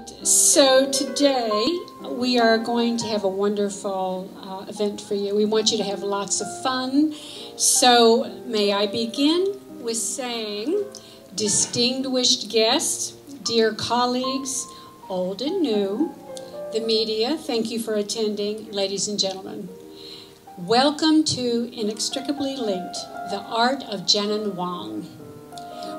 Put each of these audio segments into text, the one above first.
right, so today we are going to have a wonderful event for you. We want you to have lots of fun. So may I begin with saying, distinguished guests, dear colleagues, old and new, the media, thank you for attending, ladies and gentlemen. Welcome to Inextricably Linked, the Art of Jiannan Huang.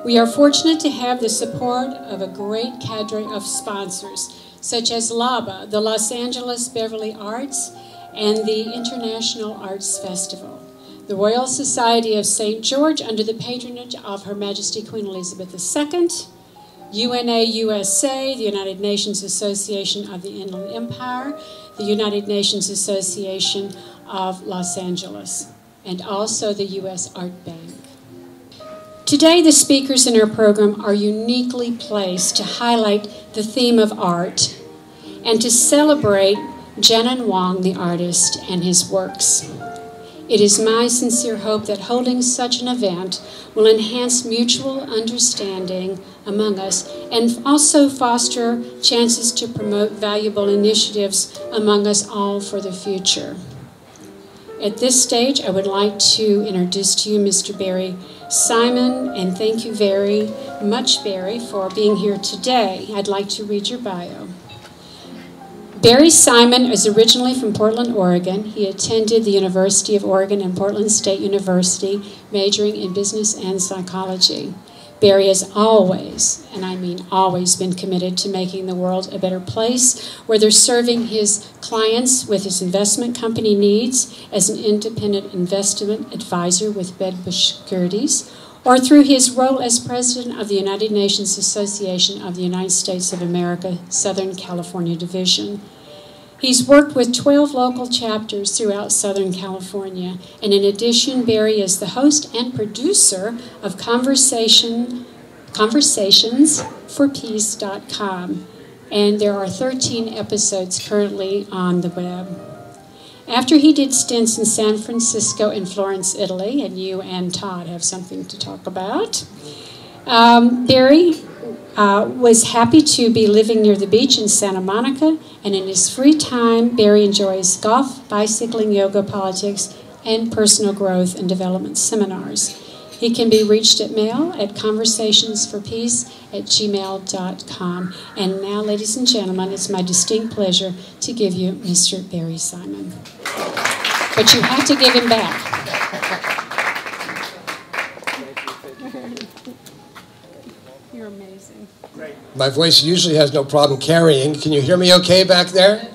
We are fortunate to have the support of a great cadre of sponsors, such as LABA, the Los Angeles Beverly Arts, and the International Arts Festival. The Royal Society of St. George, under the patronage of Her Majesty Queen Elizabeth II, UNA USA, the United Nations Association of the Inland Empire, the United Nations Association of Los Angeles, and also the U.S. Art Bank. Today, the speakers in our program are uniquely placed to highlight the theme of art and to celebrate Jiannan Huang, the artist, and his works. It is my sincere hope that holding such an event will enhance mutual understanding among us and also foster chances to promote valuable initiatives among us all for the future. At this stage, I would like to introduce to you Mr. Barry Simon, and thank you very much, Barry, for being here today. I'd like to read your bio. Barry Simon is originally from Portland, Oregon. He attended the University of Oregon and Portland State University, majoring in business and psychology. Barry has always, and I mean always, been committed to making the world a better place, whether serving his clients with his investment company needs as an independent investment advisor with Bedbush Securities, or through his role as president of the United Nations Association of the United States of America, Southern California Division. He's worked with 12 local chapters throughout Southern California, and in addition, Barry is the host and producer of Conversationsforpeace.com, and there are 13 episodes currently on the web. After he did stints in San Francisco and Florence, Italy, and you and Todd have something to talk about, Barry was happy to be living near the beach in Santa Monica, and in his free time, Barry enjoys golf, bicycling, yoga, politics, and personal growth and development seminars. He can be reached at mail at conversationsforpeace@gmail.com. And now, ladies and gentlemen, it's my distinct pleasure to give you Mr. Barry Simon. But you have to give him back. You're amazing. Great. My voice usually has no problem carrying. Can you hear me okay back there?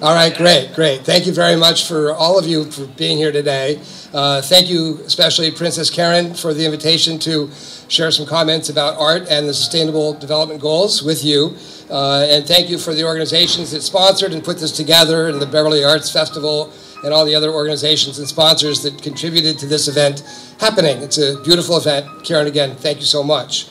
All right, great. Thank you very much for all of you for being here today. Thank you especially Princess Karen for the invitation to share some comments about art and the Sustainable Development Goals with you. And thank you for the organizations that sponsored and put this together, and the Beverly Arts Festival and all the other organizations and sponsors that contributed to this event happening. It's a beautiful event. Karen, again, thank you so much.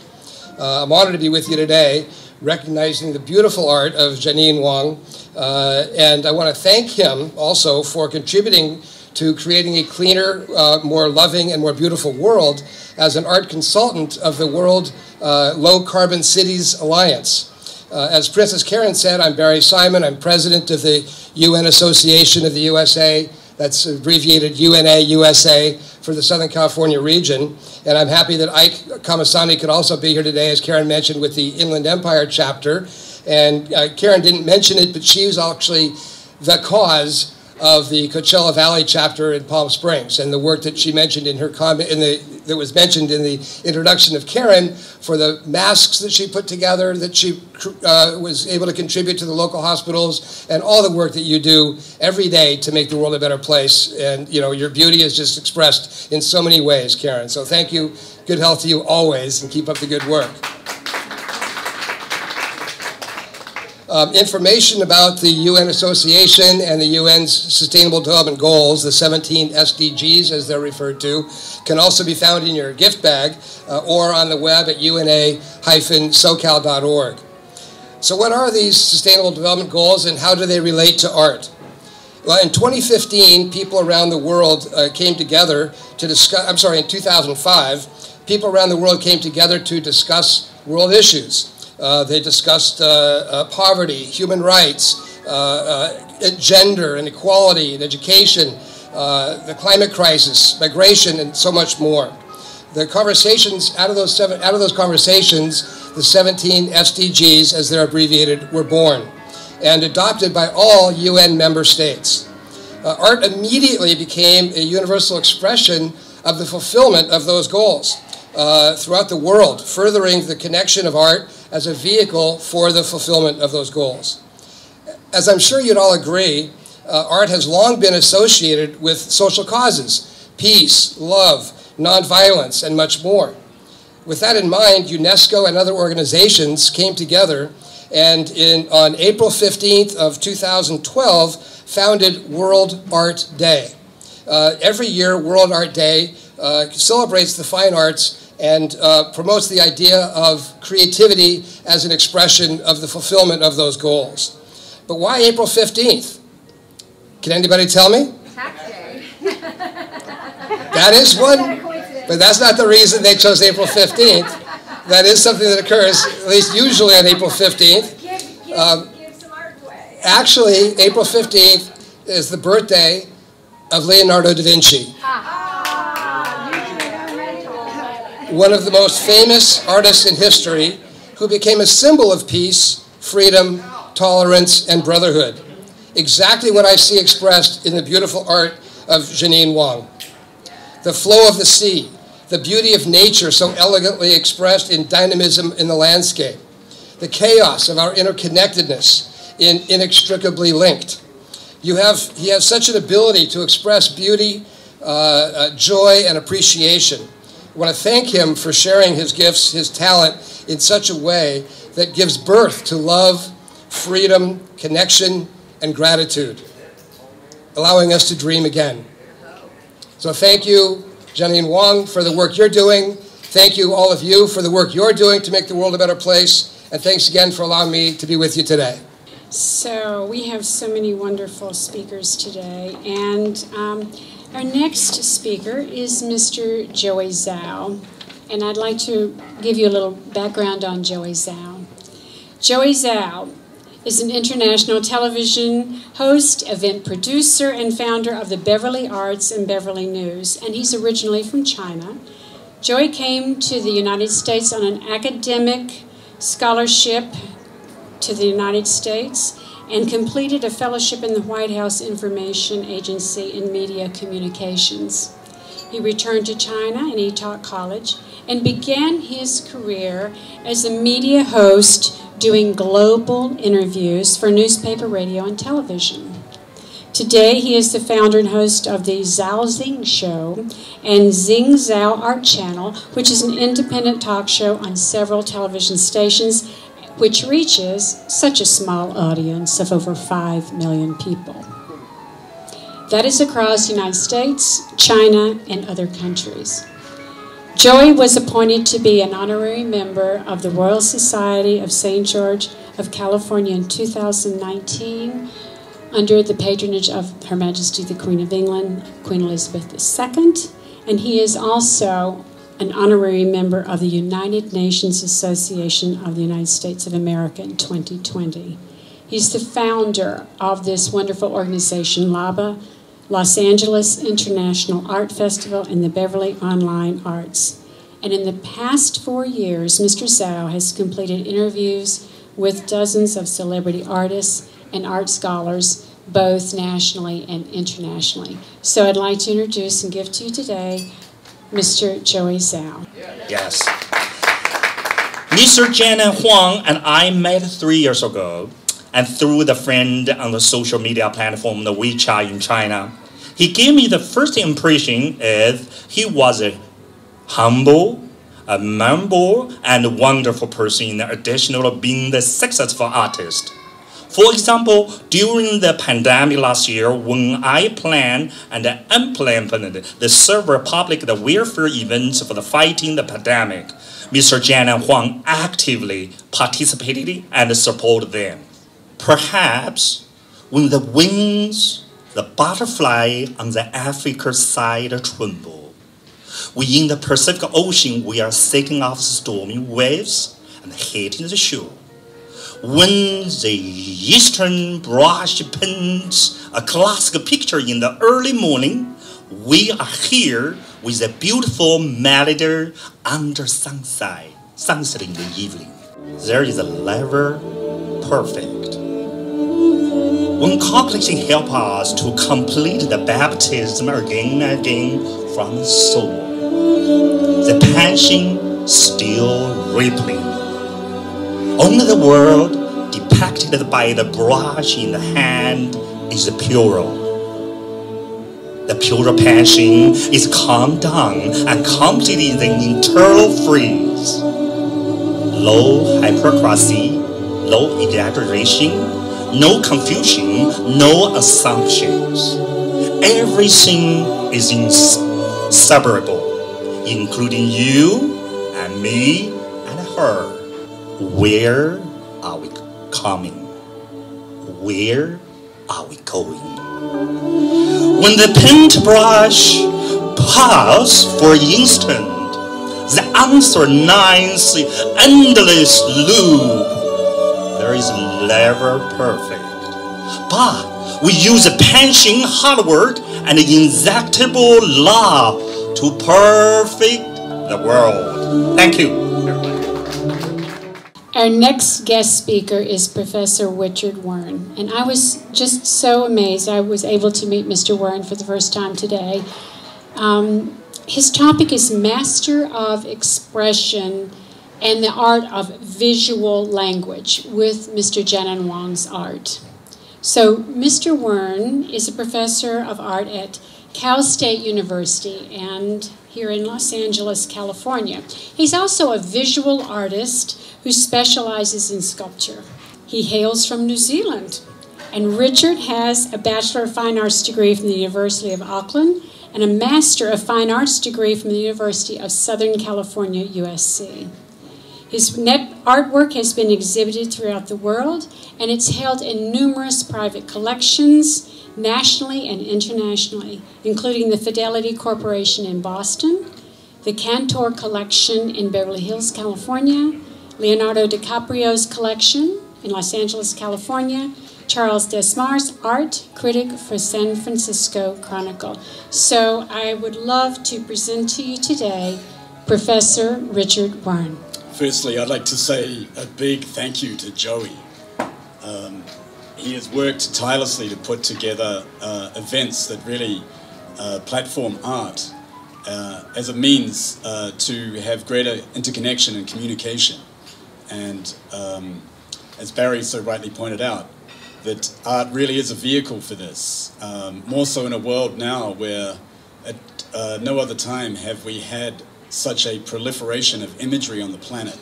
I'm honored to be with you today, recognizing the beautiful art of Jiannan Huang, and I want to thank him also for contributing to creating a cleaner, more loving, and more beautiful world as an art consultant of the World Low Carbon Cities Alliance. As Princess Karen said, I'm Barry Simon. I'm president of the UN Association of the USA. That's abbreviated UNA USA for the Southern California region. And I'm happy that Ike Kamasani could also be here today, as Karen mentioned, with the Inland Empire chapter. And Karen didn't mention it, but she was actually the cause of the Coachella Valley chapter in Palm Springs, and the work that she mentioned in her comment, that was mentioned in the introduction of Karen, for the masks that she put together, that she was able to contribute to the local hospitals, and all the work that you do every day to make the world a better place. And you know, your beauty is just expressed in so many ways, Karen. So thank you. Good health to you always, and keep up the good work. Information about the UN Association and the UN's Sustainable Development Goals, the 17 SDGs as they're referred to, can also be found in your gift bag or on the web at una-socal.org. So what are these Sustainable Development Goals, and how do they relate to art? Well, in 2015, people around the world came together to discuss, in 2005, people around the world came together to discuss world issues. They discussed poverty, human rights, gender and equality and education, the climate crisis, migration, and so much more. The conversations, out of those conversations, the 17 SDGs, as they're abbreviated, were born and adopted by all UN member states. Art immediately became a universal expression of the fulfillment of those goals throughout the world, furthering the connection of art as a vehicle for the fulfillment of those goals. As I'm sure you'd all agree, art has long been associated with social causes, peace, love, nonviolence, and much more. With that in mind, UNESCO and other organizations came together and on April 15th of 2012 founded World Art Day. Every year, World Art Day celebrates the fine arts and promotes the idea of creativity as an expression of the fulfillment of those goals. But why April 15th? Can anybody tell me? Tax day. That is one, but that's not the reason they chose April 15th. That is something that occurs, at least usually on April 15th. Give some art away. Actually, April 15th is the birthday of Leonardo da Vinci. One of the most famous artists in history who became a symbol of peace, freedom, tolerance, and brotherhood. Exactly what I see expressed in the beautiful art of Jiannan Huang. The flow of the sea, the beauty of nature so elegantly expressed in dynamism in the landscape, the chaos of our interconnectedness inextricably linked. He has such an ability to express beauty, joy, and appreciation. I want to thank him for sharing his gifts, his talent, in such a way that gives birth to love, freedom, connection, and gratitude, allowing us to dream again. So thank you, Jiannan Huang, for the work you're doing. Thank you, all of you, for the work you're doing to make the world a better place. And thanks again for allowing me to be with you today. So we have so many wonderful speakers today. And our next speaker is Mr. Joey Zhao. And I'd like to give you a little background on Joey Zhao. Joey Zhao is an international television host, event producer, and founder of the Beverly Arts and Beverly News, and he's originally from China. Joey came to the United States on an academic scholarship to the United States and completed a fellowship in the White House Information Agency in Media Communications. He returned to China and he taught college and began his career as a media host doing global interviews for newspaper, radio, and television. Today, he is the founder and host of the Zhao Zing Show and Zing Zhao Art Channel, which is an independent talk show on several television stations, which reaches such a small audience of over 5 million people. That is across the United States, China, and other countries. Joey was appointed to be an honorary member of the Royal Society of St. George of California in 2019 under the patronage of Her Majesty the Queen of England, Queen Elizabeth II, and he is also an honorary member of the United Nations Association of the United States of America in 2020. He's the founder of this wonderful organization, LABA, Los Angeles International Art Festival, and the Beverly Online Arts. And in the past 4 years, Mr. Zhao has completed interviews with dozens of celebrity artists and art scholars, both nationally and internationally. So I'd like to introduce and give to you today Mr. Joey Zhao. Yes. Mr. Jiannan Huang and I met 3 years ago, and through the friend on the social media platform, the WeChat in China, he gave me the first impression is he was a humble, a memorable, and wonderful person in addition to being the successful artist. For example, during the pandemic last year, when I planned and implemented the several public welfare events for the fighting the pandemic, Mr. Jiannan Huang actively participated and supported them. Perhaps when the wings, the butterfly on the Africa side tremble, we in the Pacific Ocean, we are shaking off stormy waves, and hitting the shoe. When the Eastern brush paints a classic picture in the early morning, we are here with a beautiful melody under sunset in the evening. There is a lever perfect. When calculation helps us to complete the baptism again and again from the soul, the passion still rippling. Only the world depicted by the brush in the hand is pure. The pure passion is calmed down and completed in the internal freeze. Low hypocrisy, low exaggeration, no confusion, no assumptions. Everything is inseparable, including you and me and her. Where are we coming? Where are we going? When the paintbrush pauses for an instant, the answer lies the endless loop. There is never perfect, but we use passion, hard work, and inexhaustible love to perfect the world. Thank you. Our next guest speaker is Professor Richard Wern, and I was just so amazed I was able to meet Mr. Wern for the first time today. His topic is Master of Expression and the Art of Visual Language with Mr. Jiannan Huang's art. So Mr. Wern is a professor of art at Cal State University and here in Los Angeles, California. He's also a visual artist who specializes in sculpture. He hails from New Zealand. And Richard has a Bachelor of Fine Arts degree from the University of Auckland and a Master of Fine Arts degree from the University of Southern California, USC. His artwork has been exhibited throughout the world, and it's held in numerous private collections, nationally and internationally, including the Fidelity Corporation in Boston, the Cantor Collection in Beverly Hills, California, Leonardo DiCaprio's collection in Los Angeles, California, Charles Desmar's art critic for San Francisco Chronicle. So I would love to present to you today Professor Richard Wern. Firstly, I'd like to say a big thank you to Joey. He has worked tirelessly to put together events that really platform art as a means to have greater interconnection and communication. And as Barry so rightly pointed out, that art really is a vehicle for this. More so in a world now where at no other time have we had such a proliferation of imagery on the planet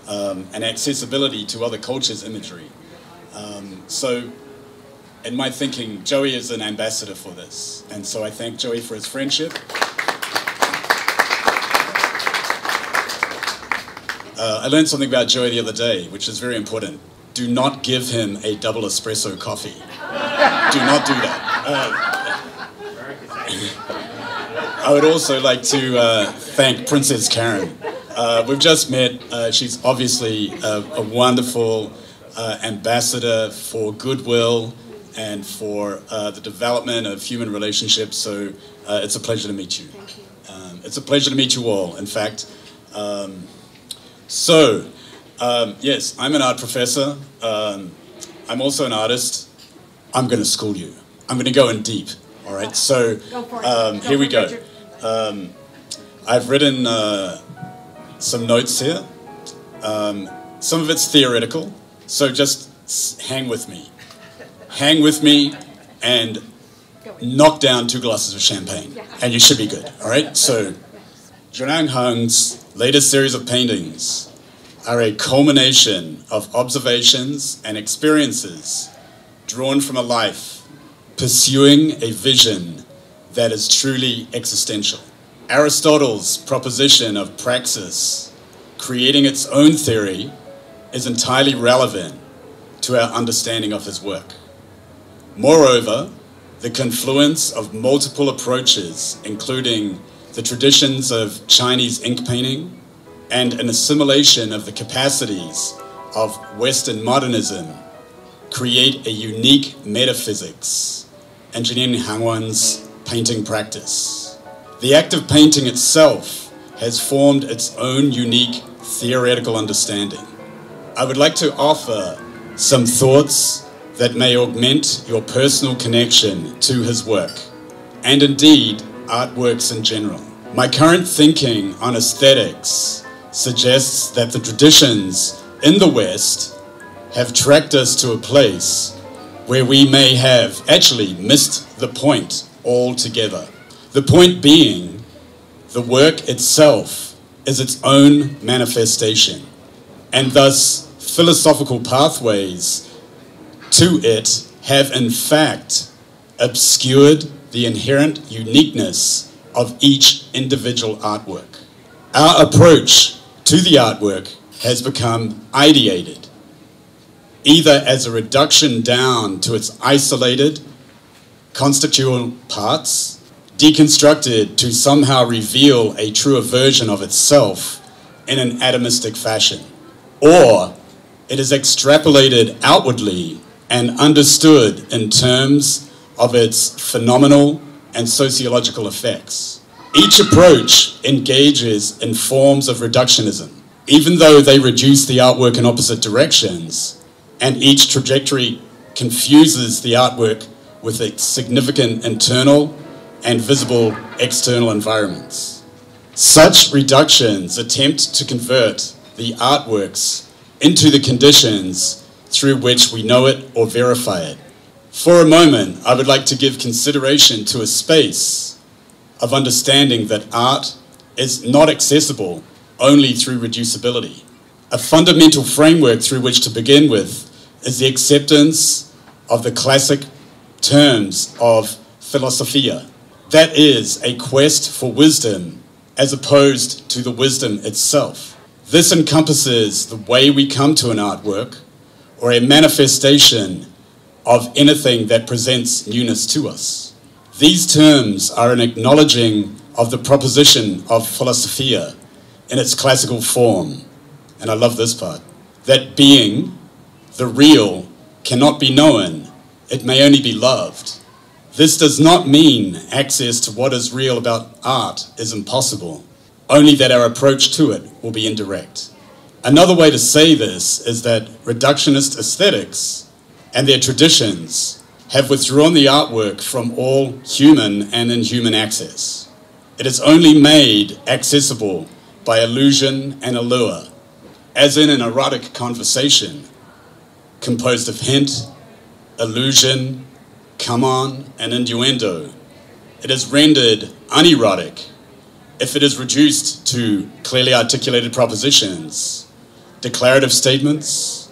and accessibility to other cultures' imagery. So in my thinking, Joey is an ambassador for this. And so I thank Joey for his friendship. I learned something about Joey the other day, which is very important. Do not give him a double espresso coffee. Do not do that. I would also like to thank Princess Karen. We've just met. She's obviously a wonderful ambassador for goodwill and for the development of human relationships. So it's a pleasure to meet you. Thank you. It's a pleasure to meet you all, in fact. Yes, I'm an art professor. I'm also an artist. I'm going to school you. I'm going to go in deep. All right, so here we go. I've written some notes here. Some of it's theoretical, so just hang with me. Hang with me and knock down 2 glasses of champagne, and you should be good. All right, so Jiannan Huang's latest series of paintings are a culmination of observations and experiences drawn from a life pursuing a vision that is truly existential. Aristotle's proposition of praxis, creating its own theory, is entirely relevant to our understanding of his work. Moreover, the confluence of multiple approaches, including the traditions of Chinese ink painting and an assimilation of the capacities of Western modernism create a unique metaphysics in Jiannan Huang's painting practice. The act of painting itself has formed its own unique theoretical understanding. I would like to offer some thoughts that may augment your personal connection to his work, and indeed artworks in general. My current thinking on aesthetics suggests that the traditions in the West have tracked us to a place where we may have actually missed the point altogether. The point being, the work itself is its own manifestation, and thus philosophical pathways to it have in fact obscured the inherent uniqueness of each individual artwork. Our approach to the artwork has become ideated, either as a reduction down to its isolated, constituent parts, deconstructed to somehow reveal a truer version of itself in an atomistic fashion, or it is extrapolated outwardly and understood in terms of its phenomenal and sociological effects. Each approach engages in forms of reductionism, even though they reduce the artwork in opposite directions, and each trajectory confuses the artwork with its significant internal and visible external environments. Such reductions attempt to convert the artworks into the conditions through which we know it or verify it. For a moment, I would like to give consideration to a space of understanding that art is not accessible only through reducibility. A fundamental framework through which to begin with is the acceptance of the classic terms of philosophia. That is, a quest for wisdom as opposed to the wisdom itself. This encompasses the way we come to an artwork or a manifestation of anything that presents newness to us. These terms are an acknowledging of the proposition of philosophia in its classical form, and I love this part, that being, the real, cannot be known, it may only be loved. This does not mean access to what is real about art is impossible, only that our approach to it will be indirect. Another way to say this is that reductionist aesthetics and their traditions have withdrawn the artwork from all human and inhuman access. It is only made accessible by illusion and allure, as in an erotic conversation composed of hint, illusion, come on, and innuendo. It is rendered unerotic if it is reduced to clearly articulated propositions, declarative statements,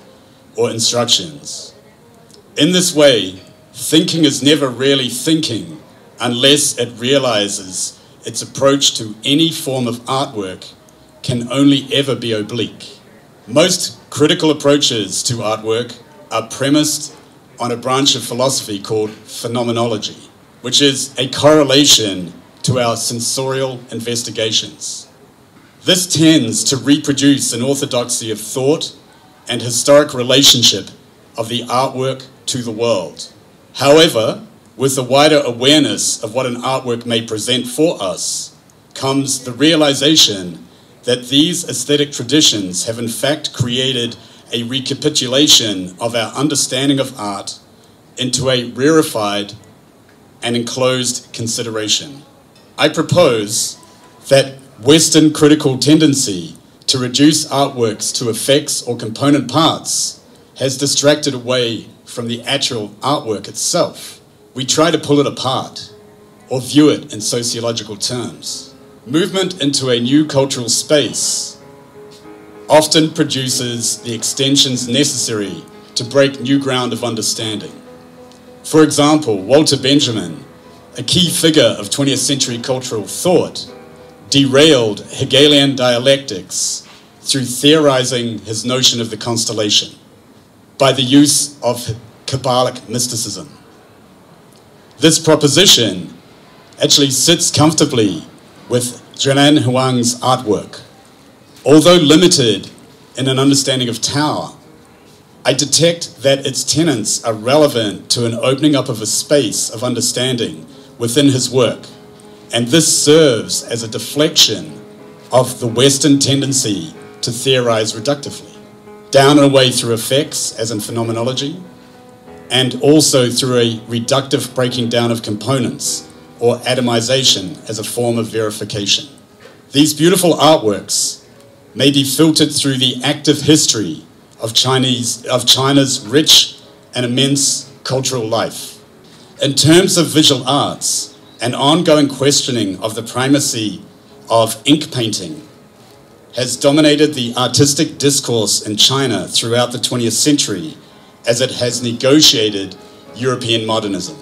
or instructions. In this way, thinking is never really thinking unless it realizes its approach to any form of artwork can only ever be oblique. Most critical approaches to artwork are premised on a branch of philosophy called phenomenology, which is a correlation to our sensorial investigations. This tends to reproduce an orthodoxy of thought and historic relationship of the artwork to the world. However, with a wider awareness of what an artwork may present for us, comes the realization that these aesthetic traditions have in fact created a recapitulation of our understanding of art into a rarefied and enclosed consideration. I propose that Western critical tendency to reduce artworks to effects or component parts has distracted away from the actual artwork itself. We try to pull it apart or view it in sociological terms. Movement into a new cultural space often produces the extensions necessary to break new ground of understanding. For example, Walter Benjamin, a key figure of 20th century cultural thought, derailed Hegelian dialectics through theorizing his notion of the constellation by the use of Kabbalic mysticism. This proposition actually sits comfortably with Jiannan Huang's artwork. Although limited in an understanding of Tao, I detect that its tenets are relevant to an opening up of a space of understanding within his work, and this serves as a deflection of the Western tendency to theorize reductively, down and away through effects as in phenomenology, and also through a reductive breaking down of components or atomization as a form of verification. These beautiful artworks may be filtered through the active history of China's rich and immense cultural life. In terms of visual arts, an ongoing questioning of the primacy of ink painting has dominated the artistic discourse in China throughout the 20th century as it has negotiated European modernism.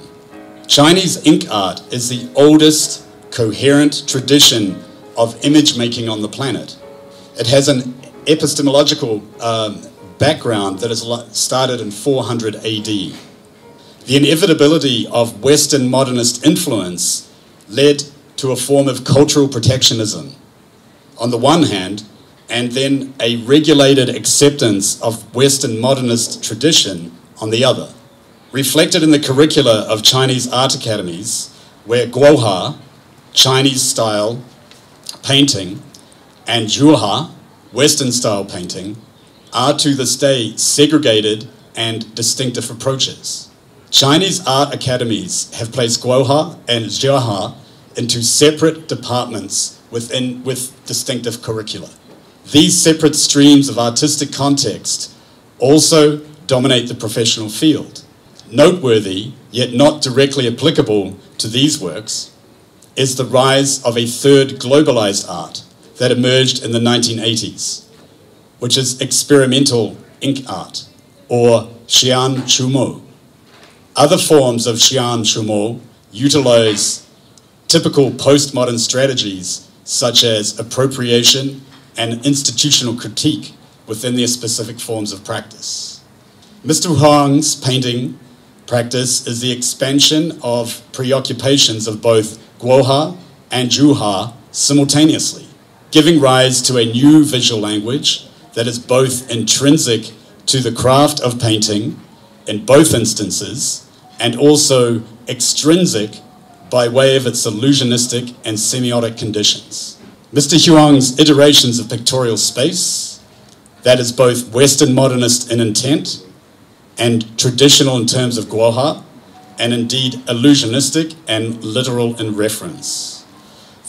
Chinese ink art is the oldest coherent tradition of image making on the planet. It has an epistemological background that is started in 400 AD. The inevitability of Western modernist influence led to a form of cultural protectionism on the one hand, and then a regulated acceptance of Western modernist tradition on the other. Reflected in the curricula of Chinese art academies, where Guoha, Chinese style painting, and Zhuha, Western style painting, are to this day segregated and distinctive approaches. Chinese art academies have placed Guoha and Zhuha into separate departments with distinctive curricula. These separate streams of artistic context also dominate the professional field. Noteworthy, yet not directly applicable to these works, is the rise of a third globalized art that emerged in the 1980s, which is experimental ink art, or Xian Chumo. Other forms of Xian Chumo utilize typical postmodern strategies such as appropriation and institutional critique within their specific forms of practice. Mr. Huang's painting practice is the expansion of preoccupations of both Guoha and Zhuha simultaneously, giving rise to a new visual language that is both intrinsic to the craft of painting in both instances and also extrinsic by way of its illusionistic and semiotic conditions. Mr. Huang's iterations of pictorial space, that is both Western modernist in intent and traditional in terms of Guoha, and indeed illusionistic and literal in reference.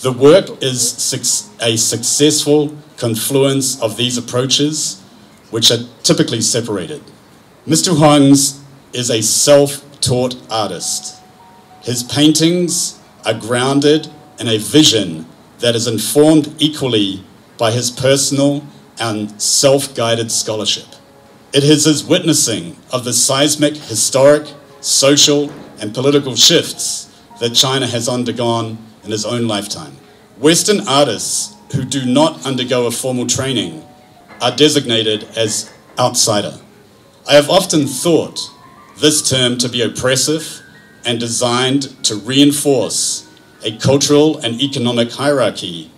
The work is a successful confluence of these approaches, which are typically separated. Mr. Huang's is a self-taught artist. His paintings are grounded in a vision that is informed equally by his personal and self-guided scholarship. It is his witnessing of the seismic, historic, social, and political shifts that China has undergone in his own lifetime. Western artists who do not undergo a formal training are designated as outsider. I have often thought this term to be oppressive and designed to reinforce a cultural and economic hierarchy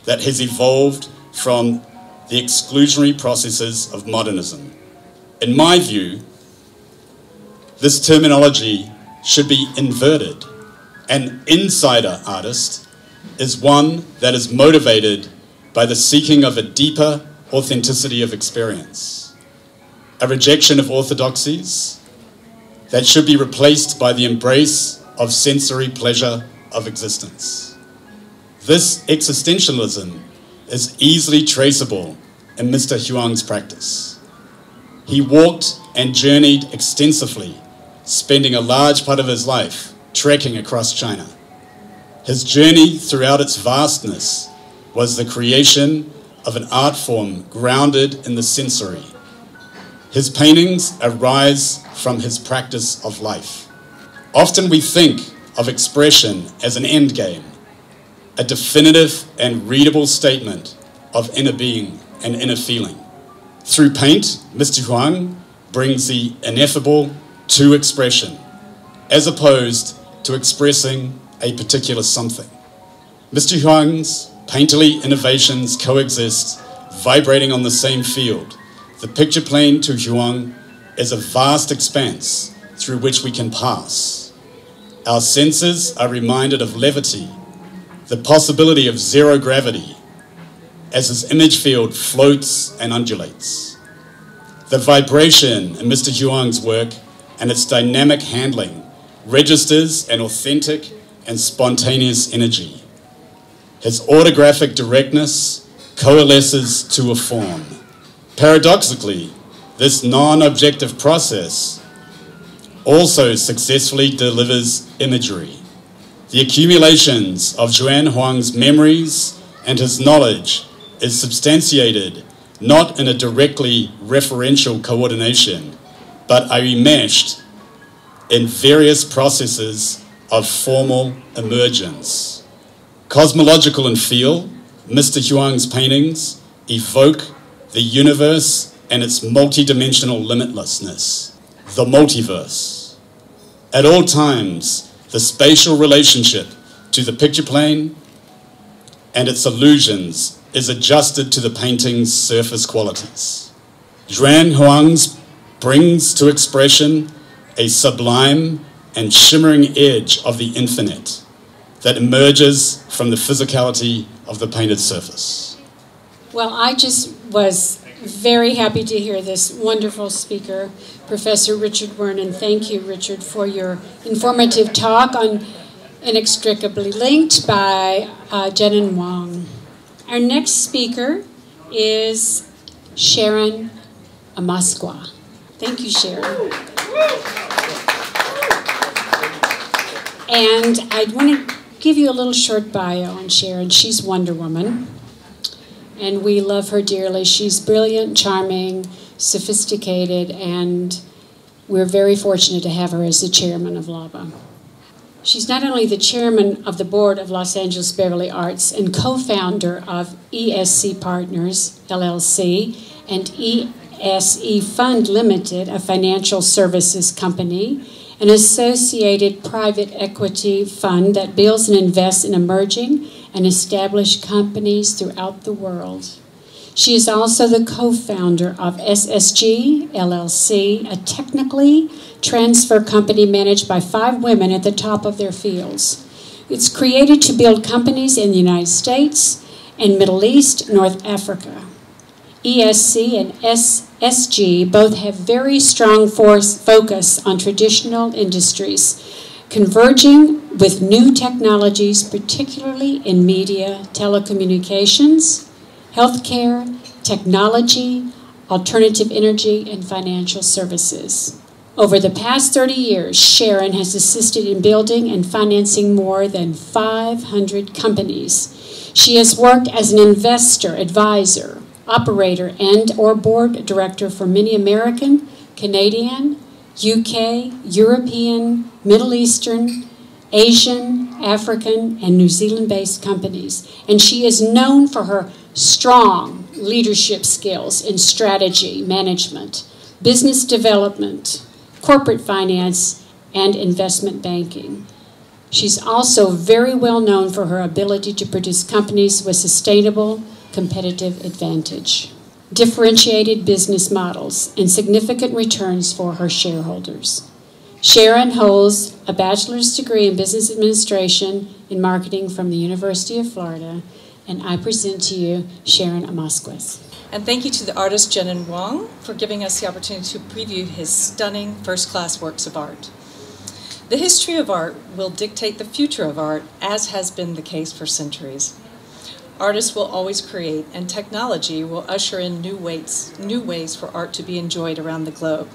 that has evolved from the exclusionary processes of modernism. In my view, this terminology should be inverted. An insider artist is one that is motivated by the seeking of a deeper authenticity of experience, a rejection of orthodoxies that should be replaced by the embrace of sensory pleasure of existence. This existentialism is easily traceable in Mr. Huang's practice. He walked and journeyed extensively, spending a large part of his life trekking across China. His journey throughout its vastness was the creation of an art form grounded in the sensory. His paintings arise from his practice of life. Often we think of expression as an end game, a definitive and readable statement of inner being and inner feeling. Through paint, Mr. Huang brings the ineffable to expression, as opposed to expressing a particular something. Mr. Huang's painterly innovations coexist vibrating on the same field. The picture plane to Huang is a vast expanse through which we can pass. Our senses are reminded of levity, the possibility of zero gravity, as his image field floats and undulates. The vibration in Mr. Huang's work and its dynamic handling registers an authentic and spontaneous energy. His autographic directness coalesces to a form. Paradoxically, this non-objective process also successfully delivers imagery. The accumulations of Jiannan Huang's memories and his knowledge is substantiated not in a directly referential coordination, but are enmeshed in various processes of formal emergence. Cosmological in feel, Mr. Huang's paintings evoke the universe and its multidimensional limitlessness, the multiverse. At all times, the spatial relationship to the picture plane and its illusions is adjusted to the painting's surface qualities. Jiannan Huang brings to expression a sublime and shimmering edge of the infinite that emerges from the physicality of the painted surface. Well, I just was very happy to hear this wonderful speaker, Professor Richard Wernan. Thank you, Richard, for your informative talk on Inextricably Linked by Jiannan Huang. Our next speaker is Sharon Amasqua. Thank you, Sharon. And I want to give you a little short bio on Sharon. She's Wonder Woman, and we love her dearly. She's brilliant, charming, sophisticated, and we're very fortunate to have her as the chairman of LABA. She's not only the chairman of the board of Los Angeles Beverly Arts and co-founder of ESC Partners, LLC, and ESE Fund Limited, a financial services company, an associated private equity fund that builds and invests in emerging and established companies throughout the world. She is also the co-founder of SSG, LLC, a technically transfer company managed by 5 women at the top of their fields. It's created to build companies in the United States and Middle East, North Africa. ESC and SSG both have very strong focus on traditional industries, converging with new technologies, particularly in media, telecommunications, healthcare, technology, alternative energy, and financial services. Over the past 30 years, Sharon has assisted in building and financing more than 500 companies. She has worked as an investor, advisor, operator, and/or board director for many American, Canadian, UK, European, Middle Eastern, Asian, African, and New Zealand-based companies. And she is known for her strong leadership skills in strategy, management, business development, corporate finance, and investment banking. She's also very well known for her ability to produce companies with sustainable competitive advantage, differentiated business models, and significant returns for her shareholders. Sharon holds a bachelor's degree in business administration and marketing from the University of Florida, and I present to you Sharon Amasqua. And thank you to the artist Jiannan Huang for giving us the opportunity to preview his stunning first-class works of art. The history of art will dictate the future of art, as has been the case for centuries. Artists will always create, and technology will usher in new ways for art to be enjoyed around the globe.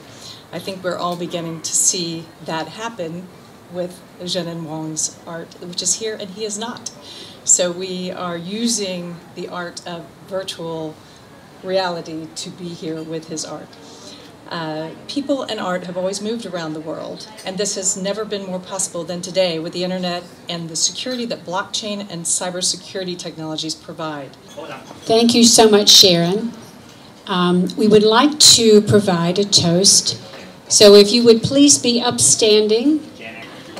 I think we're all beginning to see that happen with Jiannan Huang's art, which is here and he is not. So we are using the art of virtual reality to be here with his art. People and art have always moved around the world, and this has never been more possible than today with the internet and the security that blockchain and cybersecurity technologies provide. Thank you so much, Sharon. We would like to provide a toast. So if you would please be upstanding.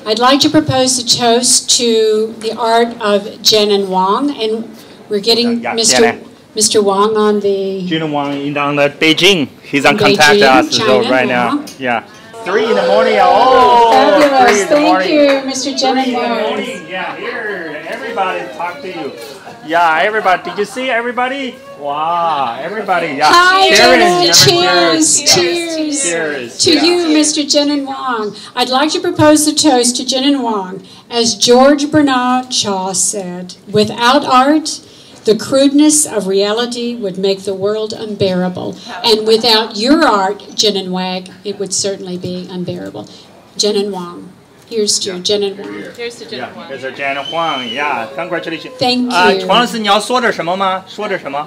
I'd like to propose a toast to the art of Jiannan Huang, and we're getting Mr. Mr. Wang on the Jiannan Huang on the Beijing. He's on in contact Beijing, us China, right now. yeah. Yeah. 3 in the morning. Oh, 3 Fabulous. in the Thank morning. you, Mr. 3 Jiannan in the Huang. morning. Yeah, here. Everybody talk to you. Yeah, everybody. Did you see everybody? Wow, everybody. Yeah. Hi, Jiannan. Cheers. Cheers. Cheers. To you, Mr. Jiannan Huang. I'd like to propose the toast to Jiannan Huang. As George Bernard Shaw said, without art, the crudeness of reality would make the world unbearable. And without your art, Jiannan Huang, it would certainly be unbearable. Jiannan Huang. Here's to Jiannan Huang. Here's to Jiannan Huang. Here's Jiannan Huang. Yeah, congratulations. Thank you. 黄老师，你要说点什么吗？说点什么？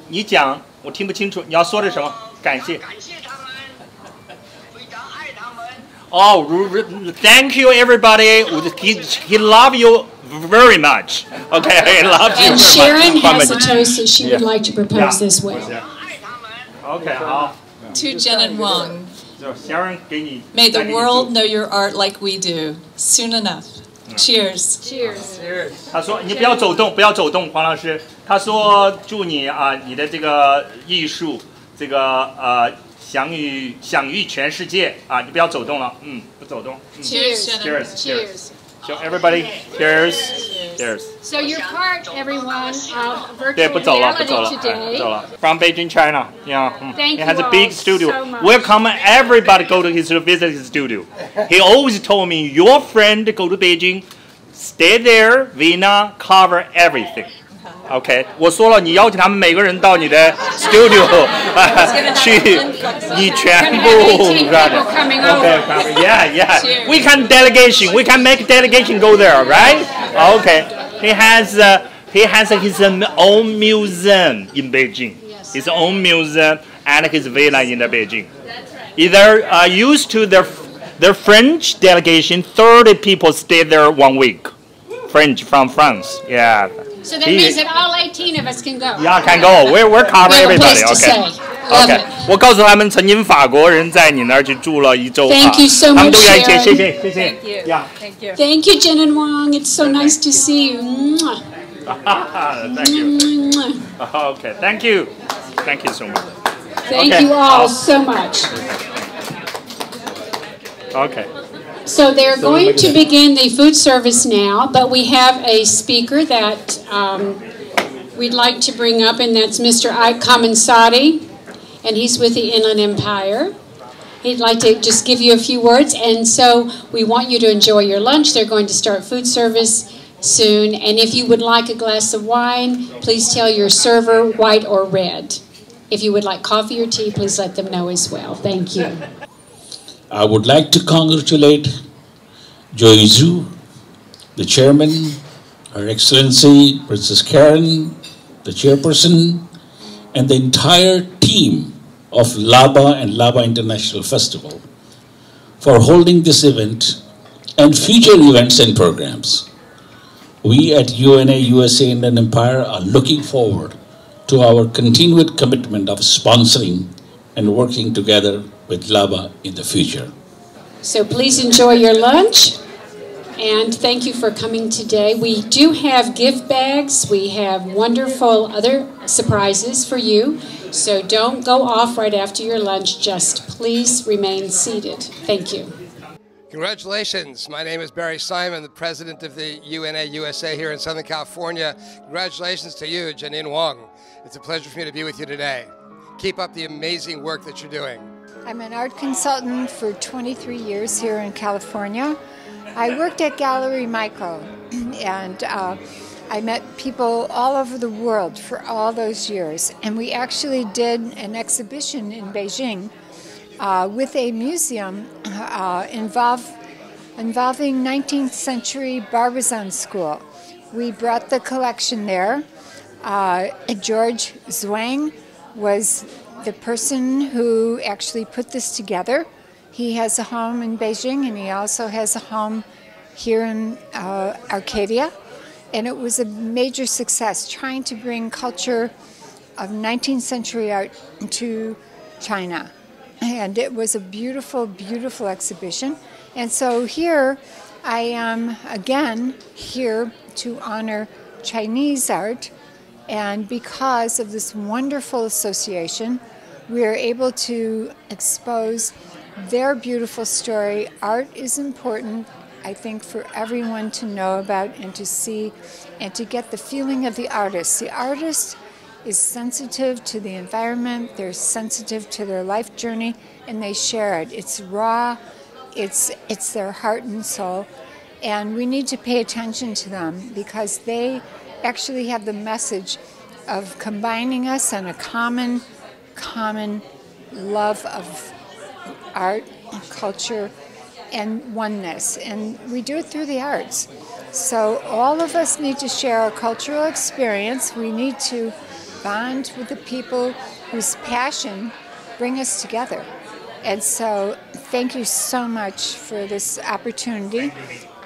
你讲，我听不清楚。你要说点什么？感谢。感谢他们，非常爱他们。Oh, thank you, everybody. He love you very much. Okay, he loves you And very Sharon much. has a toast that she would like to propose this way. Okay, 好。 To Jiannan Huang. 就 Sharon 给你。 May the world know your art like we do. Soon enough. Cheers. Cheers. 他说：“你不要走动，不要走动，黄老师。”他说：“祝你啊，你的这个艺术，这个享誉全世界啊！你不要走动了，不走动。Cheers, Jiannan. Cheers. So everybody, cheers, cheers. So you're part, everyone, of 对， virtual 不走了，不 reality 走了， today. 不走了。From Beijing, China. Yeah. Thank He has you a big all studio. so much. Welcome everybody. Go to visit his studio. He always told me, your friend go to Beijing, stay there. Vina cover everything. OK， 我说了，你邀请他们每个人到你的 studio 去，你全部 OK，yeah, yeah. We can delegation. We can make delegation go there, right? OK. He has his own museum in Beijing. His own museum and his villa in the Beijing. They're used to their French delegation. 30 people stay there 1 week. French from France. Yeah. So that means that all 18 of us can go. Yeah, can go. We're covering We have a everybody. place to OK. stay. Love OK， it. 我告诉他们，曾经法国人在你那儿去住了1周 Thank you so 他们 much, 都愿意接， Sharon. 谢谢，谢谢。 Thank you. Yeah. Thank you. Thank you, Jiannan Huang. It's so nice to see you. Mwah. Thank you. Mwah. OK, thank you. Thank you so much. Thank Okay. you all so much. OK. So they're going to begin the food service now, but we have a speaker that we'd like to bring up, and that's Mr. Ike Kamansadi, and he's with the Inland Empire. He'd like to just give you a few words, and so we want you to enjoy your lunch. They're going to start food service soon, and if you would like a glass of wine, please tell your server white or red. If you would like coffee or tea, please let them know as well. Thank you. I would like to congratulate Joy Zhu, the chairman, Her Excellency Princess Karen, the chairperson, and the entire team of LABA and LABA International Festival for holding this event and future events and programs. We at UNA USA Inland Empire are looking forward to our continued commitment of sponsoring and working together with LABA in the future. So please enjoy your lunch, and thank you for coming today. We do have gift bags. We have wonderful other surprises for you. So don't go off right after your lunch. Just please remain seated. Thank you. Congratulations. My name is Barry Simon, the president of the UNA USA here in Southern California. Congratulations to you, Jiannan Huang. It's a pleasure for me to be with you today. Keep up the amazing work that you're doing. I'm an art consultant for 23 years here in California. I worked at Gallery Michael, and I met people all over the world for all those years. And we actually did an exhibition in Beijing with a museum involving 19th century Barbizon School. We brought the collection there. George Zhuang was the person who actually put this together. He has a home in Beijing, and he also has a home here in Arcadia. And it was a major success, trying to bring culture of 19th century art to China. And it was a beautiful, beautiful exhibition. And so here I am again here to honor Chinese art And because of this wonderful association, we are able to expose their beautiful story. Art is important, I think, for everyone to know about and to see and to get the feeling of the artist. The artist is sensitive to the environment, they're sensitive to their life journey, and they share it. It's raw, it's their heart and soul, and we need to pay attention to them because they actually have the message of combining us on a common love of art and culture and oneness, and we do it through the arts. So all of us need to share our cultural experience. We need to bond with the people whose passion bring us together. And so thank you so much for this opportunity,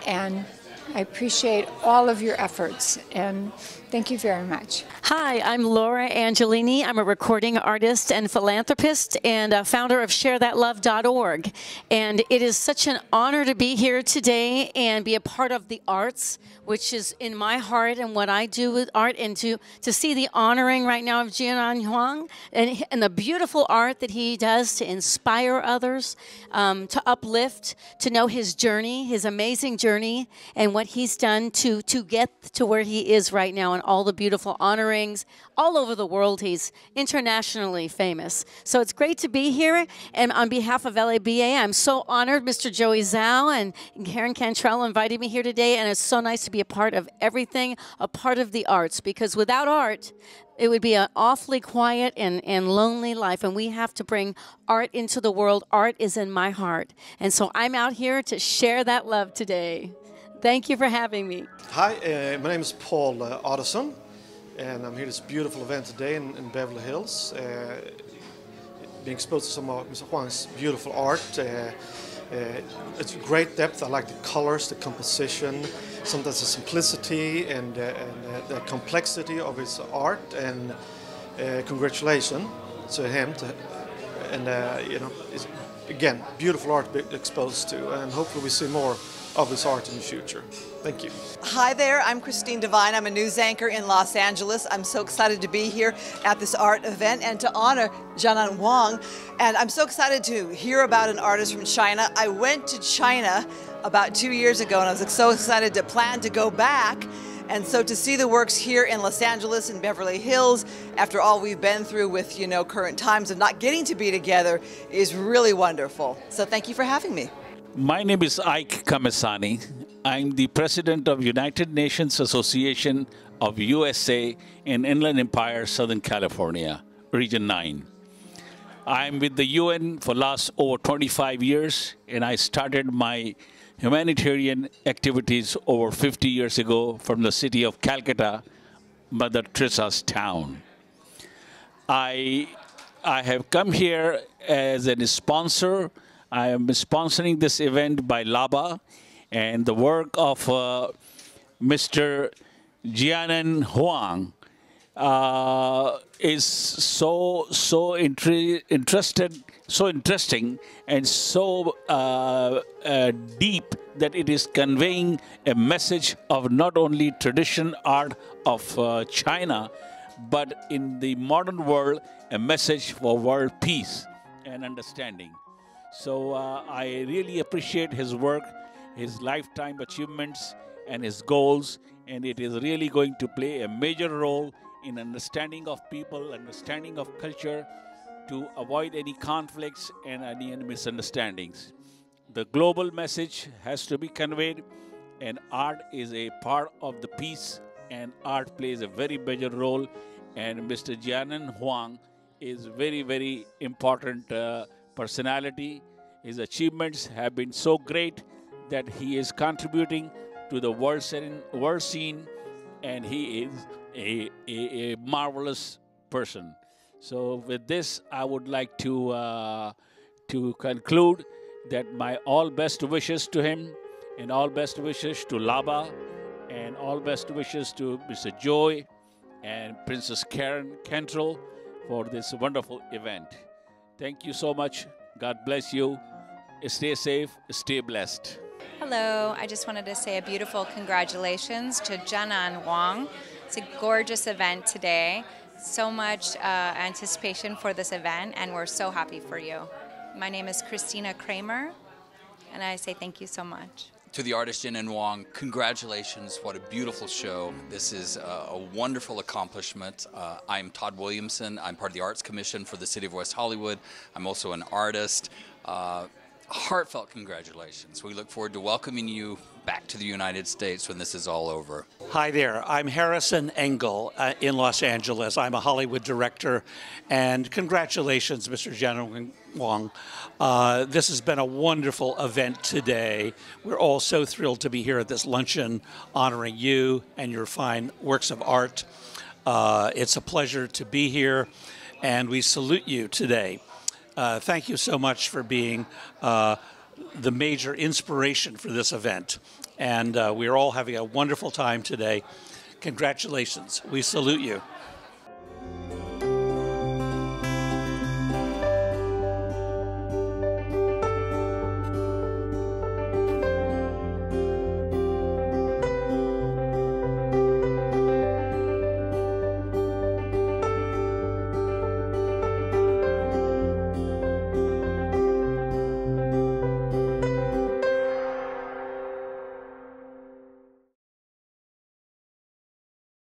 and I appreciate all of your efforts, and thank you very much. Hi, I'm Laura Angelini. I'm a recording artist and philanthropist and a founder of ShareThatLove.org. And it is such an honor to be here today and be a part of the arts, which is in my heart and what I do with art, and to see the honoring right now of Jiannan Huang and the beautiful art that he does to inspire others, to uplift, to know his journey, his amazing journey, and what he's done to get to where he is right now, and all the beautiful honorings all over the world. He's internationally famous. So it's great to be here. And on behalf of LABA, I'm so honored Mr. Joey Zhao and Karen Cantrell invited me here today. And it's so nice to be a part of everything, a part of the arts, because without art, it would be an awfully quiet and lonely life. And we have to bring art into the world. Art is in my heart. And so I'm out here to share that love today. Thank you for having me. Hi, my name is Paul Otterson, and I'm here at this beautiful event today in Beverly Hills, being exposed to some of Mr. Huang's beautiful art. It's great depth. I like the colors, the composition, sometimes the simplicity and the complexity of his art. And congratulations to him. It's, again, beautiful art to be exposed to, and hopefully we see more of his art in the future. Thank you. Hi there, I'm Christine Devine. I'm a news anchor in Los Angeles. I'm so excited to be here at this art event and to honor Jiannan Huang. And I'm so excited to hear about an artist from China. I went to China about 2 years ago, and I was so excited to plan to go back. And so to see the works here in Los Angeles and Beverly Hills, after all we've been through with, current times of not getting to be together, is really wonderful. So thank you for having me. My name is Ike Kamisani. I'm the president of United Nations Association of USA in Inland Empire, Southern California, Region 9. I'm with the UN for last over 25 years, and I started my humanitarian activities over 50 years ago from the city of Calcutta, Mother Teresa's town. I have come here as a sponsor. I am sponsoring this event by LABA, and the work of Mr. Jiannan Huang is so interesting and so deep that it is conveying a message of not only tradition art of China, but in the modern world, a message for world peace and understanding. So I really appreciate his work, his lifetime achievements, and his goals, and it is really going to play a major role in understanding of people, understanding of culture, to avoid any conflicts and any misunderstandings. The global message has to be conveyed, and art is a part of the peace, and art plays a very major role, and Mr. Jiannan Huang is very, very important personality. His achievements have been so great that he is contributing to the world scene, and he is a marvelous person. So with this, I would like to conclude that my all best wishes to him, and all best wishes to Laba, and all best wishes to Mr. Joy and Princess Karen Cantrell for this wonderful event. Thank you so much. God bless you. Stay safe, stay blessed. Hello, I just wanted to say a beautiful congratulations to Jiannan Huang It's a gorgeous event today. So much anticipation for this event, and we're so happy for you. My name is Christina Kramer, and I say thank you so much. To the artist Jiannan Huang, congratulations. What a beautiful show. This is a wonderful accomplishment. I'm Todd Williamson. I'm part of the Arts Commission for the City of West Hollywood. I'm also an artist. Heartfelt congratulations. We look forward to welcoming you back to the United States when this is all over. Hi there. I'm Harrison Engel in Los Angeles. I'm a Hollywood director, and congratulations, Mr. Jiannan Huang. This has been a wonderful event today. We're all so thrilled to be here at this luncheon honoring you and your fine works of art. It's a pleasure to be here, and we salute you today. Thank you so much for being the major inspiration for this event. And we are all having a wonderful time today. Congratulations. We salute you.